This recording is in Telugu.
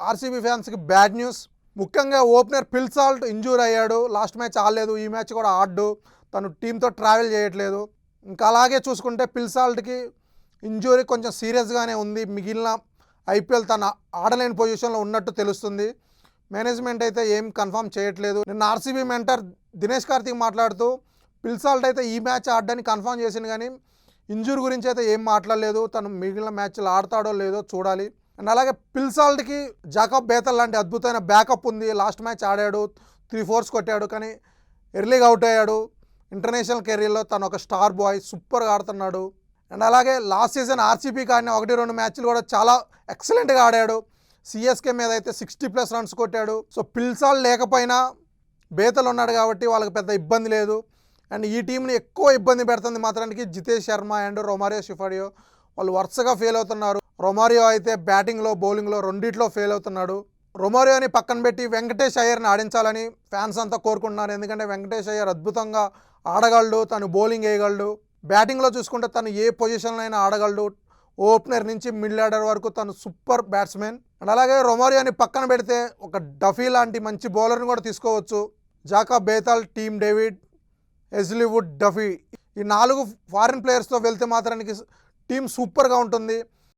ఆర్సీబీ ఫ్యాన్స్కి బ్యాడ్ న్యూస్. ముఖ్యంగా ఓపెనర్ ఫిల్ సాల్ట్ ఇంజూర్ అయ్యాడు. లాస్ట్ మ్యాచ్ ఆడలేదు, ఈ మ్యాచ్ కూడా ఆడ్డు. తను టీంతో ట్రావెల్ చేయట్లేదు. ఇంకా అలాగే చూసుకుంటే ఫిల్ సాల్ట్కి ఇంజూరీ కొంచెం సీరియస్గానే ఉంది. మిగిలిన ఐపీఎల్ తను ఆడలేని పొజిషన్లో ఉన్నట్టు తెలుస్తుంది. మేనేజ్మెంట్ అయితే ఏం కన్ఫర్మ్ చేయట్లేదు. నిన్న ఆర్సీబీ మెంటర్ దినేష్ కార్తిక్ మాట్లాడుతూ ఫిల్ సాల్ట్ అయితే ఈ మ్యాచ్ ఆడడానికి కన్ఫర్మ్ చేసింది, కానీ ఇంజూరీ గురించి అయితే ఏం మాట్లాడలేదు. తను మిగిలిన మ్యాచ్లు ఆడతాడో లేదో చూడాలి. అండ్ అలాగే ఫిల్ సాల్ట్కి జాకబ్ బేతల్ లాంటి అద్భుతమైన బ్యాకప్ ఉంది. లాస్ట్ మ్యాచ్ ఆడాడు, 3 4s కొట్టాడు, కానీ ఎర్లీగా అవుట్ అయ్యాడు. ఇంటర్నేషనల్ కెరీర్లో తను ఒక స్టార్ బాయ్, సూపర్గా ఆడుతున్నాడు. అండ్ అలాగే లాస్ట్ సీజన్ ఆర్సీబీకి ఆడిన 1-2 మ్యాచ్లు కూడా చాలా ఎక్సలెంట్గా ఆడాడు. సిఎస్కే మీద అయితే 60+ రన్స్ కొట్టాడు. సో ఫిల్ సాల్ట్ లేకపోయినా బేతల్ ఉన్నాడు కాబట్టి వాళ్ళకి పెద్ద ఇబ్బంది లేదు. అండ్ ఈ టీంని ఎక్కువ ఇబ్బంది పెడుతుంది మాత్రానికి జితేష్ శర్మ అండ్ రొమారియో సిఫాడియో. వాళ్ళు వరుసగా ఫెయిల్ అవుతున్నారు. రొమారియో అయితే బ్యాటింగ్లో బౌలింగ్లో రెండిట్లో ఫెయిల్ అవుతున్నాడు. రొమారియోని పక్కన పెట్టి వెంకటేష్ అయ్యర్ని ఆడించాలని ఫ్యాన్స్ అంతా కోరుకుంటున్నారు. ఎందుకంటే వెంకటేష్ అయ్యర్ అద్భుతంగా ఆడగలడు, తను బౌలింగ్ వేయగలడు. బ్యాటింగ్లో చూసుకుంటే తను ఏ పొజిషన్లో అయినా ఆడగలడు. ఓపెనర్ నుంచి మిడిల్ ఆర్డర్ వరకు తను సూపర్ బ్యాట్స్మెన్. అండ్ అలాగే రొమారియోని పక్కన పెడితే ఒక డఫీ లాంటి మంచి బౌలర్ని కూడా తీసుకోవచ్చు. Jacob Bethell, Tim David, Hazlewood, Duffy, ఈ 4 ఫారిన్ ప్లేయర్స్తో వెళ్తే మాత్రానికి టీం సూపర్గా ఉంటుంది.